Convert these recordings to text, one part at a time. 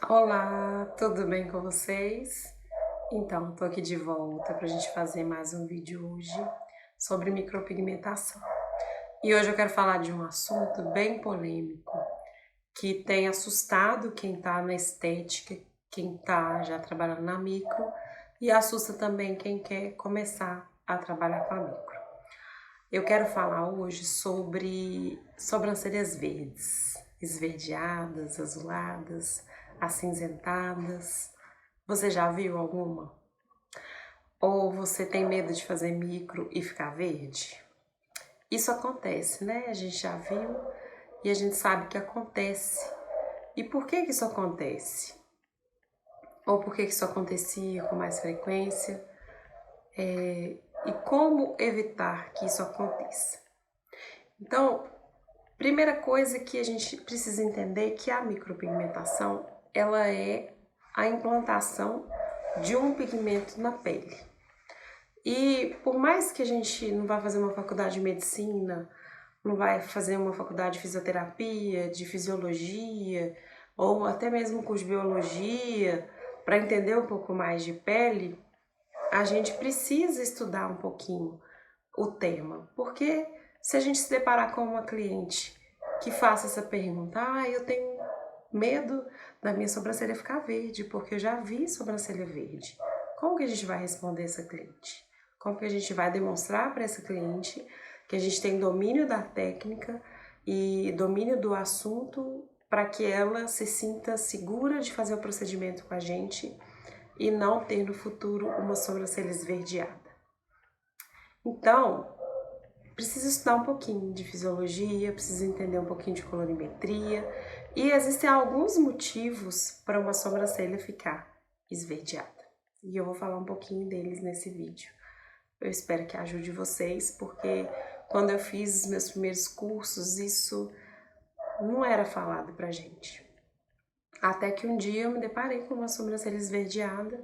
Olá, tudo bem com vocês? Então, tô aqui de volta pra gente fazer mais um vídeo hoje sobre micropigmentação. E hoje eu quero falar de um assunto bem polêmico que tem assustado quem tá na estética, quem tá já trabalhando na micro e assusta também quem quer começar a trabalhar com a micro. Eu quero falar hoje sobre sobrancelhas verdes, esverdeadas, azuladas, acinzentadas. Você já viu alguma? Ou você tem medo de fazer micro e ficar verde? Isso acontece, né? A gente já viu e a gente sabe que acontece. E por que isso acontece? Ou por que isso acontecia com mais frequência? E como evitar que isso aconteça? Então, primeira coisa que a gente precisa entender é que a micropigmentação, ela é a implantação de um pigmento na pele. E por mais que a gente não vá fazer uma faculdade de medicina, não vai fazer uma faculdade de fisioterapia, de fisiologia, ou até mesmo curso de biologia, para entender um pouco mais de pele, a gente precisa estudar um pouquinho o tema. Porque se a gente se deparar com uma cliente que faça essa pergunta, eu tenho medo da minha sobrancelha ficar verde, porque eu já vi sobrancelha verde. Como que a gente vai responder essa cliente? Como que a gente vai demonstrar para essa cliente que a gente tem domínio da técnica e domínio do assunto para que ela se sinta segura de fazer o procedimento com a gente e não ter no futuro uma sobrancelha esverdeada? Então, precisa estudar um pouquinho de fisiologia, precisa entender um pouquinho de colorimetria e existem alguns motivos para uma sobrancelha ficar esverdeada. E eu vou falar um pouquinho deles nesse vídeo. Eu espero que ajude vocês, porque quando eu fiz os meus primeiros cursos, isso não era falado pra gente. Até que um dia eu me deparei com uma sobrancelha esverdeada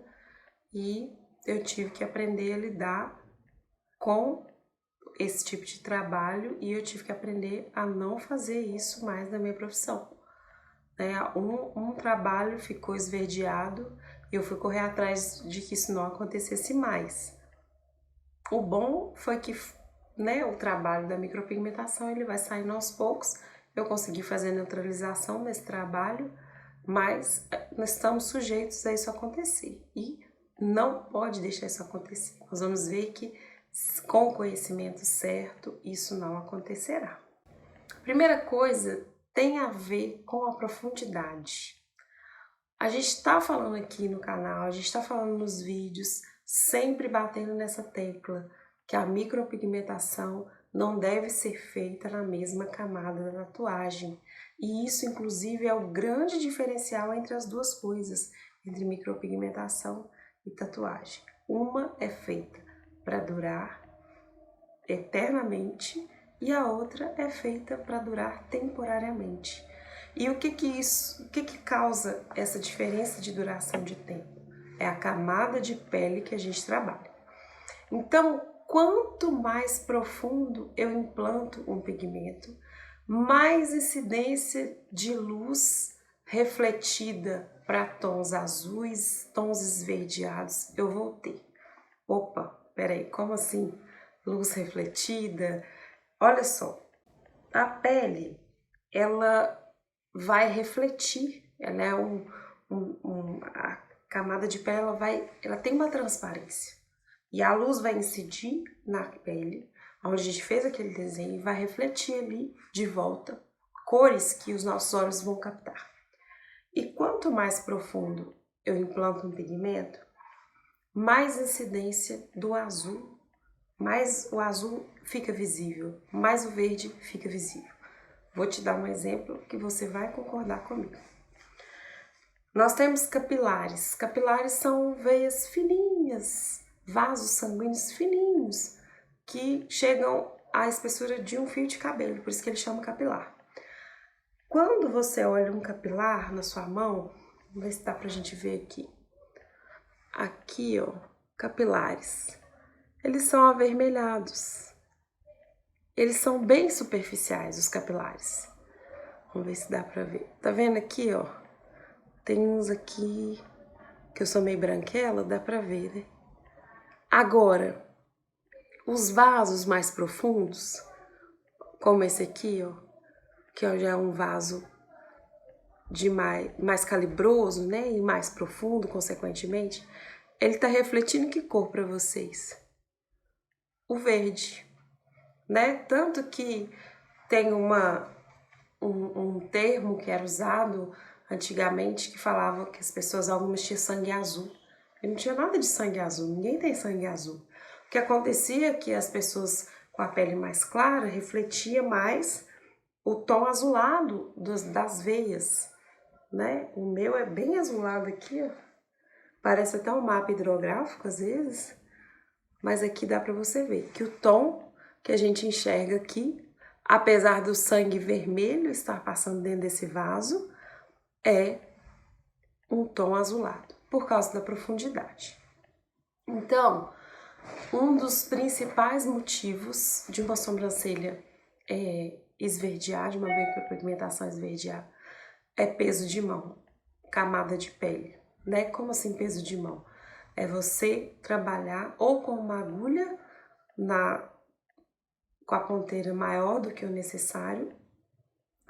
e eu tive que aprender a lidar com esse tipo de trabalho e eu tive que aprender a não fazer isso mais na minha profissão. Um trabalho ficou esverdeado e eu fui correr atrás de que isso não acontecesse mais. O bom foi que o trabalho da micropigmentação ele vai saindo aos poucos. Eu consegui fazer a neutralização nesse trabalho, mas nós estamos sujeitos a isso acontecer e não pode deixar isso acontecer. Nós vamos ver que com o conhecimento certo isso não acontecerá. Primeira coisa tem a ver com a profundidade. A gente está falando aqui no canal, a gente está falando nos vídeos, sempre batendo nessa tecla que a micropigmentação não deve ser feita na mesma camada da tatuagem. E isso, inclusive, é o grande diferencial entre as duas coisas, entre micropigmentação e tatuagem. Uma é feita para durar eternamente e a outra é feita para durar temporariamente. E o que causa essa diferença de duração de tempo? É a camada de pele que a gente trabalha. Então, quanto mais profundo eu implanto um pigmento, mais incidência de luz refletida para tons azuis, tons esverdeados eu vou ter. Opa, peraí, como assim? Luz refletida? Olha só, a pele, ela vai refletir, ela é a camada de pele, ela tem uma transparência. E a luz vai incidir na pele, onde a gente fez aquele desenho, e vai refletir ali de volta cores que os nossos olhos vão captar. E quanto mais profundo eu implanto um pigmento, mais incidência do azul, mais o azul fica visível, mais o verde fica visível. Vou te dar um exemplo que você vai concordar comigo. Nós temos capilares. Capilares são veias fininhas, vasos sanguíneos fininhos, que chegam à espessura de um fio de cabelo, por isso que ele chama capilar. Quando você olha um capilar na sua mão, vamos ver se dá pra gente ver aqui. Aqui, ó, capilares. Eles são avermelhados. Eles são bem superficiais, os capilares. Vamos ver se dá pra ver. Tá vendo aqui, ó? Tem uns aqui que eu sou meio branquela, dá pra ver, né? Agora, os vasos mais profundos, como esse aqui, ó, que já é um vaso de mais calibroso, né, e mais profundo, consequentemente, ele tá refletindo que cor para vocês? O verde, né? Tanto que tem um termo que era usado antigamente que falava que as pessoas, algumas tinham sangue azul. E não tinha nada de sangue azul, ninguém tem sangue azul. O que acontecia é que as pessoas com a pele mais clara refletia mais o tom azulado das veias, né? O meu é bem azulado aqui, ó. Parece até um mapa hidrográfico às vezes, mas aqui dá para você ver que o tom que a gente enxerga aqui, apesar do sangue vermelho estar passando dentro desse vaso, é um tom azulado, por causa da profundidade. Então, um dos principais motivos de uma sobrancelha esverdear, de uma micropigmentação esverdear, é peso de mão, camada de pele, né? Como assim peso de mão? É você trabalhar ou com uma agulha com a ponteira maior do que o necessário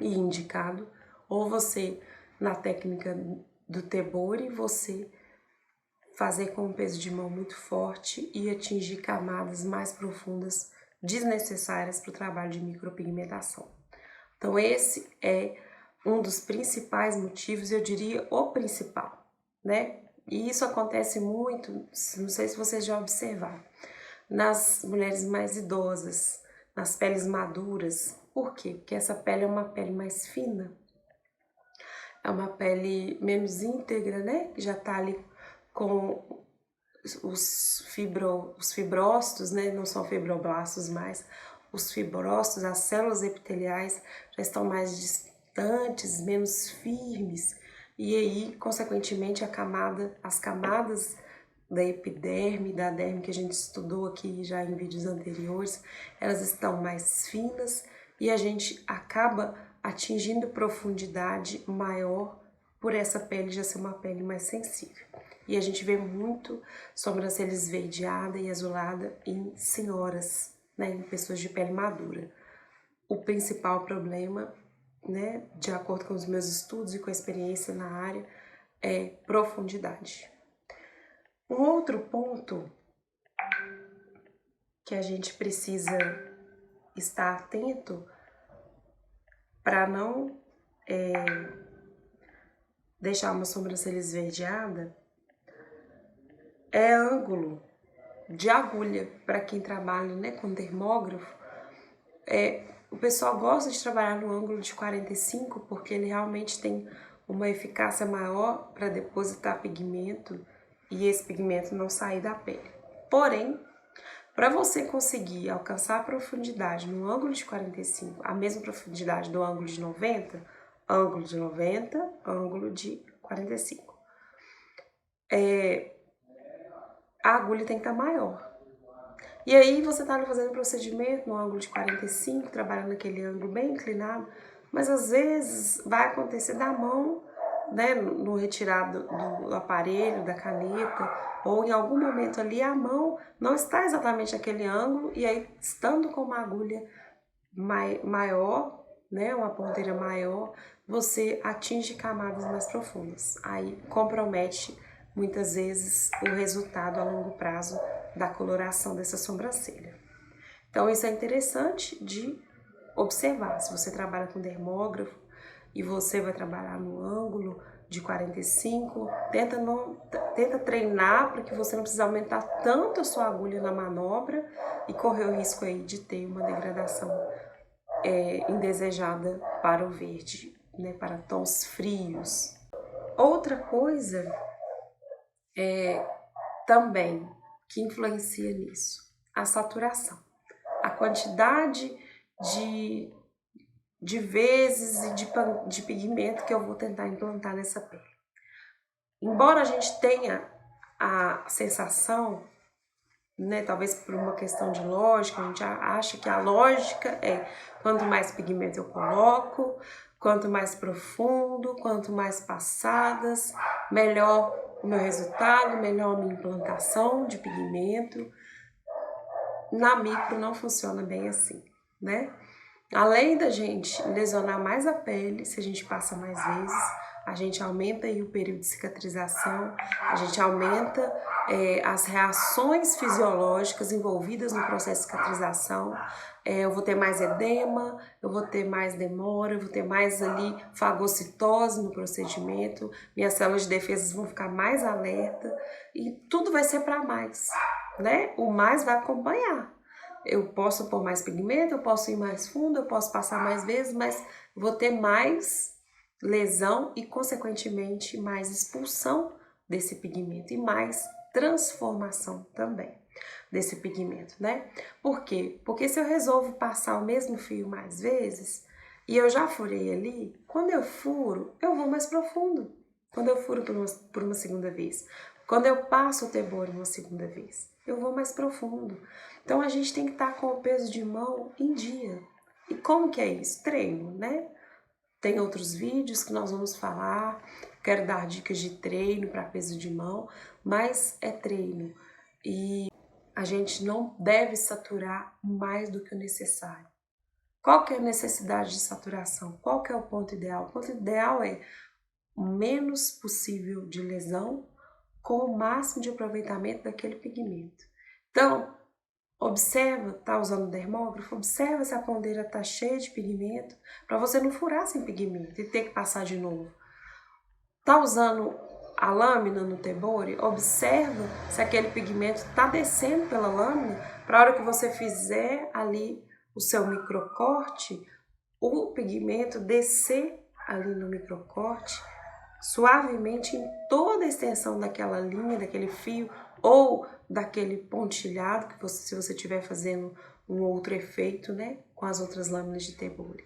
e indicado, ou você, na técnica do tebori, você fazer com um peso de mão muito forte e atingir camadas mais profundas desnecessárias para o trabalho de micropigmentação. Então esse é um dos principais motivos, eu diria o principal, né? E isso acontece muito, não sei se vocês já observaram, nas mulheres mais idosas, nas peles maduras. Por quê? Porque essa pele é uma pele mais fina, é uma pele menos íntegra, né? Que já tá ali com os fibrócitos, né? Não são fibroblastos mais, os fibrócitos, as células epiteliais já estão mais distantes, menos firmes, e aí, consequentemente, as camadas da epiderme, da derme que a gente estudou aqui já em vídeos anteriores, elas estão mais finas e a gente acaba atingindo profundidade maior por essa pele já ser uma pele mais sensível. E a gente vê muito sobrancelha esverdeada e azulada em senhoras, né, em pessoas de pele madura. O principal problema, né, de acordo com os meus estudos e com a experiência na área, é profundidade. Um outro ponto que a gente precisa estar atento para não deixar uma sobrancelha esverdeada é ângulo de agulha. Para quem trabalha, né, com termógrafo, o pessoal gosta de trabalhar no ângulo de 45 porque ele realmente tem uma eficácia maior para depositar pigmento e esse pigmento não sair da pele. Porém, para você conseguir alcançar a profundidade no ângulo de 45, a mesma profundidade do ângulo de 90, ângulo de 90, ângulo de 45, a agulha tem que estar maior. E aí você tá ali fazendo o procedimento no ângulo de 45, trabalhando naquele ângulo bem inclinado, mas às vezes vai acontecer da mão, né, no retirado do aparelho, da caneta, ou em algum momento ali a mão não está exatamente naquele ângulo, e aí estando com uma agulha maior, né, uma ponteira maior, você atinge camadas mais profundas. Aí compromete muitas vezes o resultado a longo prazo da coloração dessa sobrancelha. Então isso é interessante de observar. Se você trabalha com dermógrafo e você vai trabalhar no ângulo de 45, tenta treinar para que você não precise aumentar tanto a sua agulha na manobra e correr o risco aí de ter uma degradação indesejada para o verde, né, para tons frios. Outra coisa também que influencia nisso, a saturação, a quantidade de vezes e de pigmento que eu vou tentar implantar nessa pele. Embora a gente tenha a sensação né? Talvez por uma questão de lógica, a gente acha que a lógica é quanto mais pigmento eu coloco, quanto mais profundo, quanto mais passadas, melhor o meu resultado, melhor a minha implantação de pigmento. Na micro não funciona bem assim, né? Além da gente lesionar mais a pele, se a gente passa mais vezes, a gente aumenta aí o período de cicatrização, a gente aumenta as reações fisiológicas envolvidas no processo de cicatrização. Eu vou ter mais edema, eu vou ter mais demora, eu vou ter mais ali fagocitose no procedimento, minhas células de defesa vão ficar mais alerta e tudo vai ser para mais, né? O mais vai acompanhar. Eu posso pôr mais pigmento, eu posso ir mais fundo, eu posso passar mais vezes, mas vou ter mais lesão e, consequentemente, mais expulsão desse pigmento e mais transformação também desse pigmento, né? Por quê? Porque se eu resolvo passar o mesmo fio mais vezes e eu já furei ali, quando eu furo, eu vou mais profundo. Quando eu furo por uma segunda vez, quando eu passo o tebor uma segunda vez, eu vou mais profundo. Então a gente tem que estar com o peso de mão em dia. E como que é isso? Treino, né? Tem outros vídeos que nós vamos falar, quero dar dicas de treino para peso de mão, mas é treino. E a gente não deve saturar mais do que o necessário. Qual que é a necessidade de saturação? Qual que é o ponto ideal? O ponto ideal é o menos possível de lesão com o máximo de aproveitamento daquele pigmento. Então, observa, tá usando dermógrafo, observa se a ponteira tá cheia de pigmento, para você não furar sem pigmento e ter que passar de novo. Tá usando a lâmina no tebore, observa se aquele pigmento tá descendo pela lâmina, para a hora que você fizer ali o seu microcorte, o pigmento descer ali no microcorte suavemente em toda a extensão daquela linha, daquele fio ou daquele pontilhado que você, se você estiver fazendo um outro efeito, né, com as outras lâminas de tebore.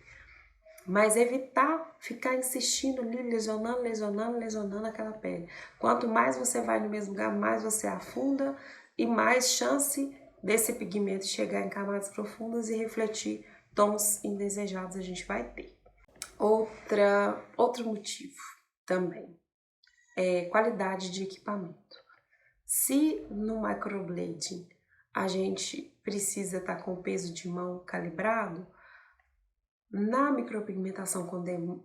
Mas evitar ficar insistindo ali, lesionando aquela pele. Quanto mais você vai no mesmo lugar, mais você afunda e mais chance desse pigmento chegar em camadas profundas e refletir tons indesejados a gente vai ter. Outro motivo também é qualidade de equipamento. Se no microblading a gente precisa estar com o peso de mão calibrado, na micropigmentação com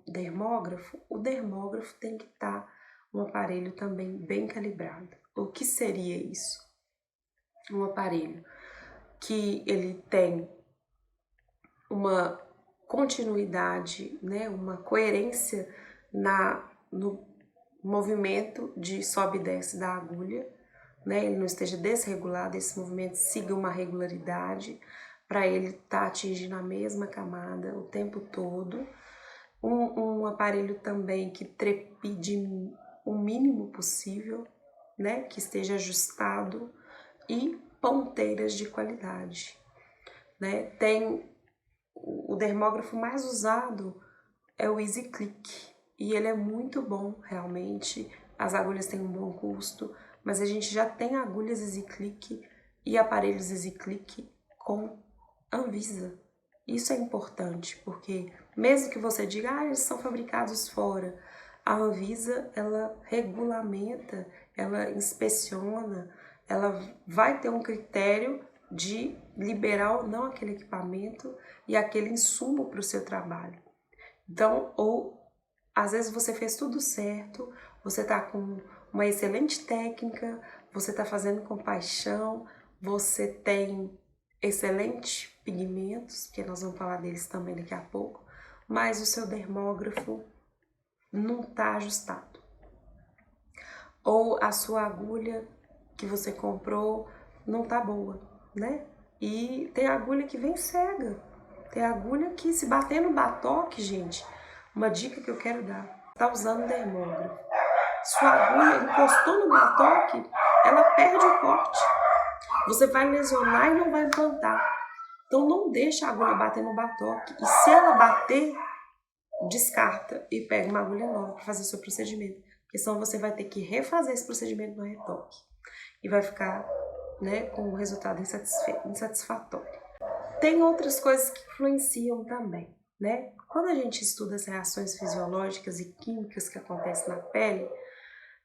dermógrafo, o dermógrafo tem que estar um aparelho também bem calibrado. O que seria isso? Um aparelho que ele tem uma continuidade, né, uma coerência no movimento de sobe e desce da agulha, né, ele não esteja desregulado, esse movimento siga uma regularidade para ele estar atingindo a mesma camada o tempo todo. Um aparelho também que trepide o mínimo possível, né, que esteja ajustado e ponteiras de qualidade, né? Tem o dermógrafo mais usado é o Easy Click e ele é muito bom realmente. As agulhas têm um bom custo, mas a gente já tem agulhas Easy Click e aparelhos Easy Click com Anvisa. Isso é importante porque mesmo que você diga, eles são fabricados fora, a Anvisa ela regulamenta, ela inspeciona, ela vai ter um critério de liberar ou não aquele equipamento e aquele insumo para o seu trabalho. Então, ou às vezes você fez tudo certo, você está com uma excelente técnica, você está fazendo com paixão, você tem excelentes pigmentos, que nós vamos falar deles também daqui a pouco, mas o seu dermógrafo não está ajustado. Ou a sua agulha que você comprou não tá boa, né? E tem agulha que vem cega. Tem agulha que se bater no batoque, gente, uma dica que eu quero dar, tá usando dermógrafo. Sua agulha encostou no batoque, ela perde o corte. Você vai lesionar e não vai implantar. Então não deixa a agulha bater no batoque. E se ela bater, descarta e pega uma agulha nova para fazer o seu procedimento. Porque senão você vai ter que refazer esse procedimento no retoque. E vai ficar né, com um resultado insatisfatório. Tem outras coisas que influenciam também, né? Quando a gente estuda as reações fisiológicas e químicas que acontecem na pele,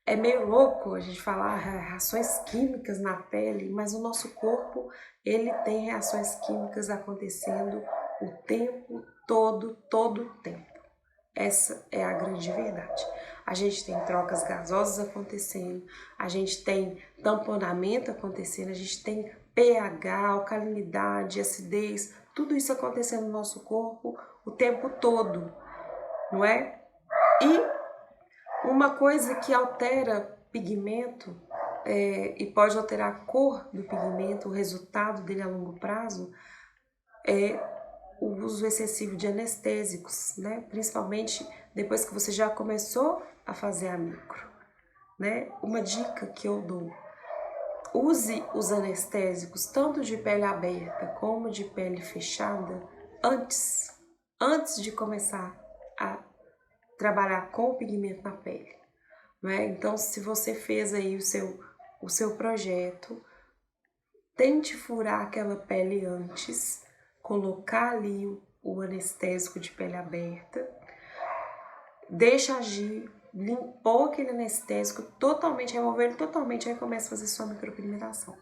é meio louco a gente falar reações químicas na pele, mas o nosso corpo, ele tem reações químicas acontecendo o tempo todo o tempo. Essa é a grande verdade. A gente tem trocas gasosas acontecendo, a gente tem tamponamento acontecendo, a gente tem pH, alcalinidade, acidez, tudo isso acontecendo no nosso corpo o tempo todo, não é? E uma coisa que altera pigmento e pode alterar a cor do pigmento, o resultado dele a longo prazo, é o uso excessivo de anestésicos, né? Principalmente depois que você já começou a fazer a micro, né? Uma dica que eu dou: use os anestésicos tanto de pele aberta como de pele fechada antes de começar a trabalhar com o pigmento na pele, né? Então, se você fez aí o seu projeto, tente furar aquela pele antes, colocar ali o anestésico de pele aberta, deixa agir, limpou aquele anestésico totalmente, removeu ele totalmente, aí começa a fazer sua micropigmentação.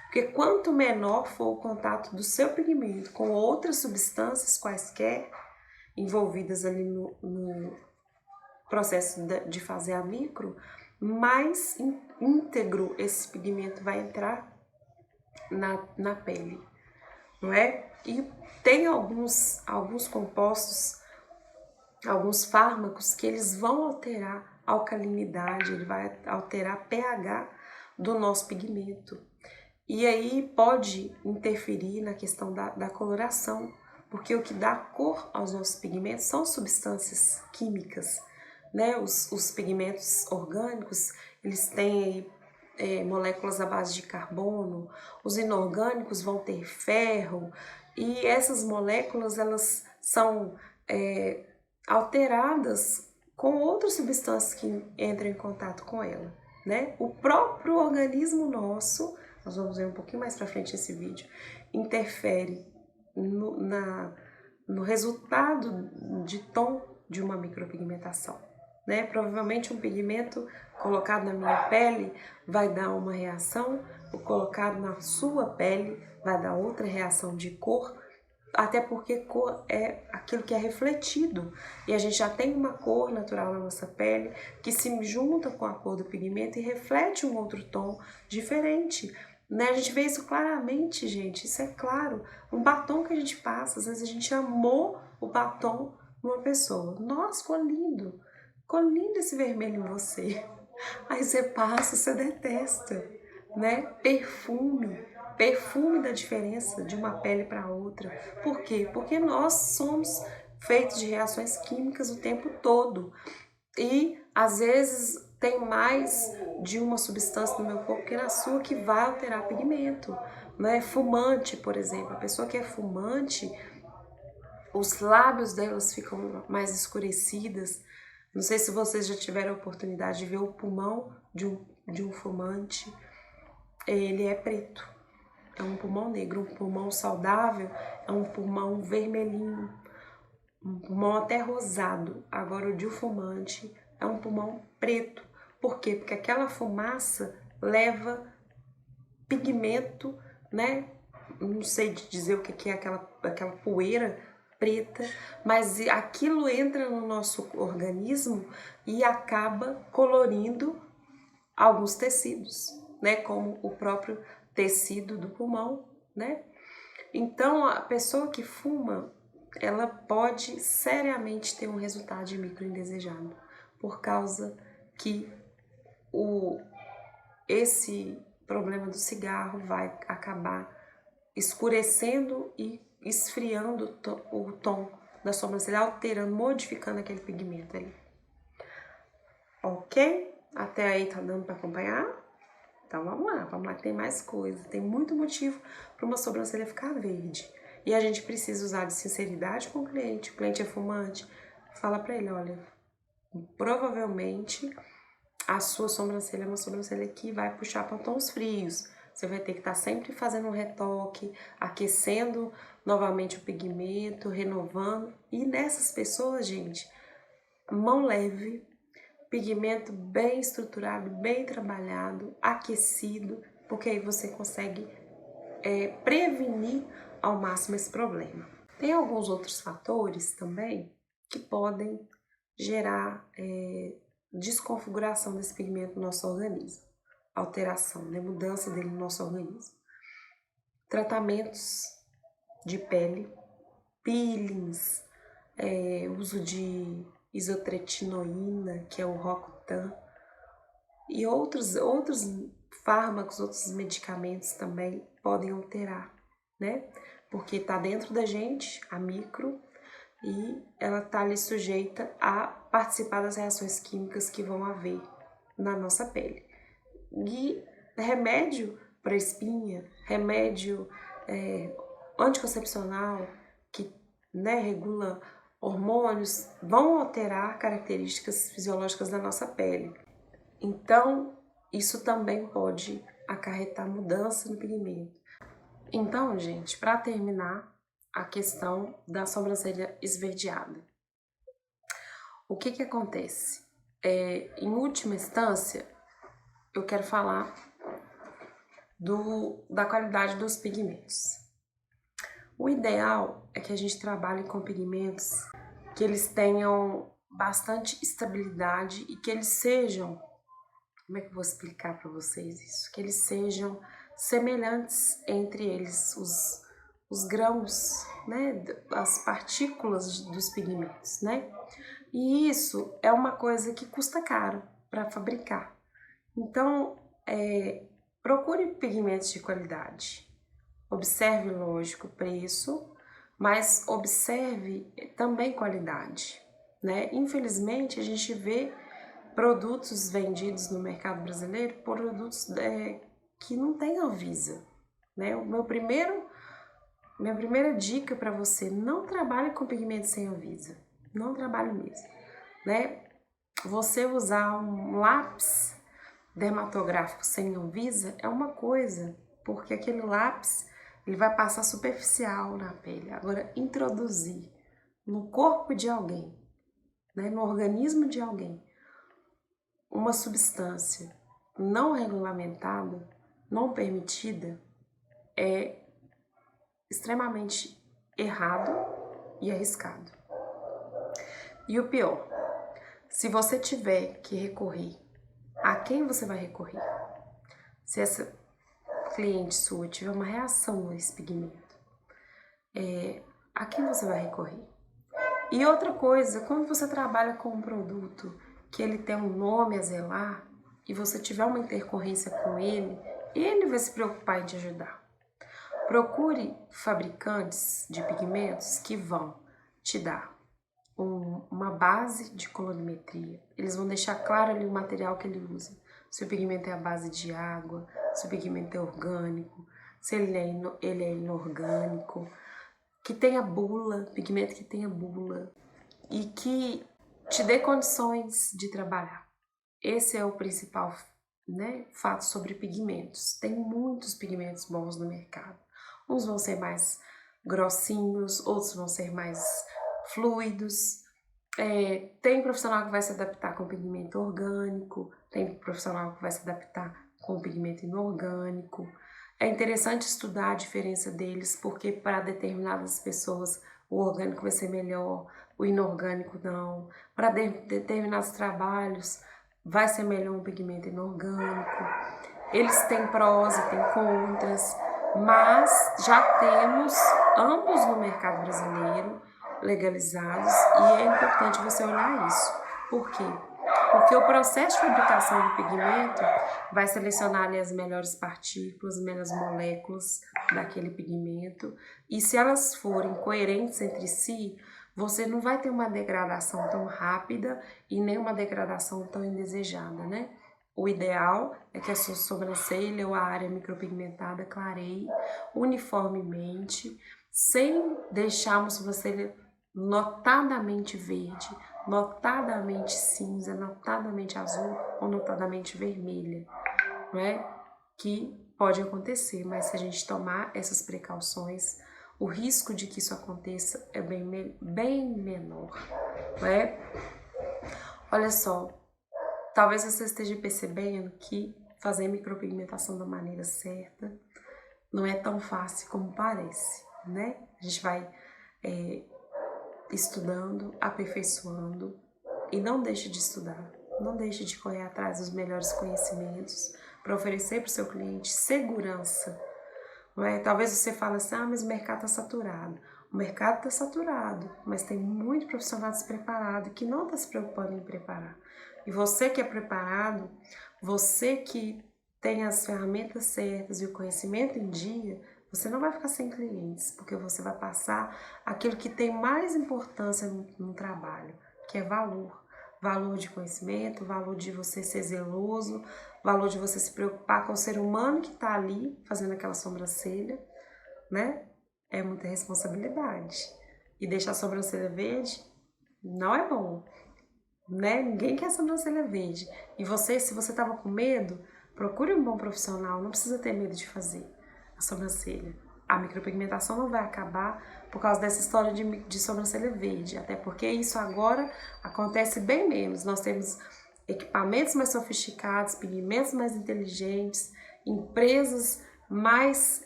Porque quanto menor for o contato do seu pigmento com outras substâncias quaisquer envolvidas ali no processo de fazer a micro, mais íntegro esse pigmento vai entrar na pele, não é? E tem alguns compostos, alguns fármacos que eles vão alterar a alcalinidade, ele vai alterar pH do nosso pigmento. E aí pode interferir na questão da coloração, porque o que dá cor aos nossos pigmentos são substâncias químicas, né? Os pigmentos orgânicos, eles têm moléculas à base de carbono, os inorgânicos vão ter ferro, e essas moléculas elas são alteradas com outras substâncias que entram em contato com ela, né? O próprio organismo nosso, nós vamos ver um pouquinho mais para frente esse vídeo, interfere no resultado de tom de uma micropigmentação, né? Provavelmente um pigmento colocado na minha pele vai dar uma reação, o colocado na sua pele vai dar outra reação de cor, até porque cor é aquilo que é refletido, e a gente já tem uma cor natural na nossa pele que se junta com a cor do pigmento e reflete um outro tom diferente, né? A gente vê isso claramente, gente, isso é claro. Um batom que a gente passa, às vezes a gente amou o batom numa pessoa, nossa, ficou lindo esse vermelho em você, aí você passa, você detesta, né? Perfume da diferença de uma pele para outra. Por quê? Porque nós somos feitos de reações químicas o tempo todo. E às vezes tem mais de uma substância no meu corpo que na sua que vai alterar pigmento, né? Fumante, por exemplo. A pessoa que é fumante, os lábios delas ficam mais escurecidas. Não sei se vocês já tiveram a oportunidade de ver o pulmão de um fumante. Ele é preto. É um pulmão negro. Um pulmão saudável é um pulmão vermelhinho, um pulmão até rosado. Agora o de um fumante é um pulmão preto. Por quê? Porque aquela fumaça leva pigmento, né? Não sei dizer o que é aquela poeira preta, mas aquilo entra no nosso organismo e acaba colorindo alguns tecidos, né? Como o próprio tecido do pulmão, né? Então, a pessoa que fuma, ela pode seriamente ter um resultado de micro indesejado, por causa que esse problema do cigarro vai acabar escurecendo e esfriando o tom da sobrancelha, alterando, modificando aquele pigmento ali. Ok? Até aí tá dando para acompanhar? Então vamos lá que tem mais coisa. Tem muito motivo para uma sobrancelha ficar verde. E a gente precisa usar de sinceridade com o cliente é fumante, fala para ele, olha, provavelmente a sua sobrancelha é uma sobrancelha que vai puxar para tons frios, você vai ter que estar sempre fazendo um retoque, aquecendo novamente o pigmento, renovando. E nessas pessoas, gente, mão leve, pigmento bem estruturado, bem trabalhado, aquecido, porque aí você consegue prevenir ao máximo esse problema. Tem alguns outros fatores também que podem gerar desconfiguração desse pigmento no nosso organismo, alteração, né, mudança dele no nosso organismo. Tratamentos de pele, peelings, uso de isotretinoína, que é o Rocutan, e outros fármacos, outros medicamentos também podem alterar, né? Porque tá dentro da gente, a micro, e ela tá ali sujeita a participar das reações químicas que vão haver na nossa pele. E remédio para espinha, remédio anticoncepcional, que, né, regula hormônios, vão alterar características fisiológicas da nossa pele. Então, isso também pode acarretar mudança no pigmento. Então, gente, para terminar, a questão da sobrancelha esverdeada. O que acontece? Em última instância, eu quero falar da qualidade dos pigmentos. O ideal é que a gente trabalhe com pigmentos que eles tenham bastante estabilidade e que eles sejam, como é que eu vou explicar para vocês isso? Que eles sejam semelhantes entre eles, os grãos, né, as partículas dos pigmentos, né? E isso é uma coisa que custa caro para fabricar. Então, procure pigmentos de qualidade. Observe, lógico, o preço, mas observe também qualidade, né? Infelizmente, a gente vê produtos vendidos no mercado brasileiro, produtos que não têm Anvisa, né? Minha primeira dica para você, não trabalhe com pigmento sem Anvisa, não trabalhe mesmo, né? Você usar um lápis dermatográfico sem Anvisa é uma coisa, porque aquele lápis ele vai passar superficial na pele. Agora, introduzir no corpo de alguém, né, no organismo de alguém, uma substância não regulamentada, não permitida, é extremamente errado e arriscado. E o pior, se você tiver que recorrer, a quem você vai recorrer? Se essa cliente sua tiver uma reação a esse pigmento, a quem você vai recorrer? E outra coisa, quando você trabalha com um produto que ele tem um nome a zelar e você tiver uma intercorrência com ele vai se preocupar em te ajudar. Procure fabricantes de pigmentos que vão te dar uma base de colorimetria. Eles vão deixar claro ali o material que ele usa. Se o pigmento é a base de água, se o pigmento é orgânico, se ele é inorgânico, que tenha bula, pigmento que tenha bula e que te dê condições de trabalhar. Esse é o principal, né, fato sobre pigmentos. Tem muitos pigmentos bons no mercado. Uns vão ser mais grossinhos, outros vão ser mais fluidos. Tem profissional que vai se adaptar com pigmento orgânico, tem profissional que vai se adaptar com pigmento inorgânico. É interessante estudar a diferença deles, porque para determinadas pessoas o orgânico vai ser melhor, o inorgânico não. Para determinados trabalhos vai ser melhor um pigmento inorgânico. Eles têm prós e têm contras, mas já temos ambos no mercado brasileiro legalizados e é importante você olhar isso. Por quê? Porque o processo de fabricação do pigmento vai selecionar ali as melhores partículas, as melhores moléculas daquele pigmento, e se elas forem coerentes entre si, você não vai ter uma degradação tão rápida e nem uma degradação tão indesejada, né? O ideal é que a sua sobrancelha ou a área micropigmentada clareie uniformemente, sem deixar uma sobrancelha notadamente verde, notadamente cinza, notadamente azul ou notadamente vermelha, não é? que pode acontecer, mas se a gente tomar essas precauções, o risco de que isso aconteça é bem menor, não é? Olha só, talvez você esteja percebendo que fazer micropigmentação da maneira certa não é tão fácil como parece, né? A gente vai estudando, aperfeiçoando, e não deixe de estudar, não deixe de correr atrás dos melhores conhecimentos para oferecer para o seu cliente segurança. Não é? Talvez você fale assim, mas o mercado está saturado. O mercado está saturado, mas tem muito profissional despreparado que não está se preocupando em preparar. E você que é preparado, você que tem as ferramentas certas e o conhecimento em dia, você não vai ficar sem clientes, porque você vai passar aquilo que tem mais importância no trabalho, que é valor. Valor de conhecimento, valor de você ser zeloso, valor de você se preocupar com o ser humano que está ali fazendo aquela sobrancelha, né? É muita responsabilidade. E deixar a sobrancelha verde não é bom, né? Ninguém quer sobrancelha verde. E você, se você estava com medo, procure um bom profissional, não precisa ter medo de fazer a sobrancelha. A micropigmentação não vai acabar por causa dessa história de sobrancelha verde, até porque isso agora acontece bem menos. Nós temos equipamentos mais sofisticados, pigmentos mais inteligentes, empresas mais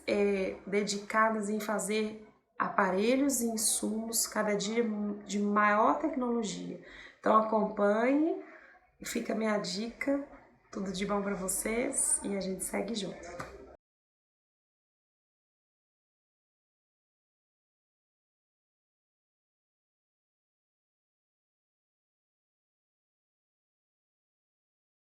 dedicadas em fazer aparelhos e insumos cada dia de maior tecnologia. Então acompanhe, fica a minha dica, tudo de bom para vocês e a gente segue junto.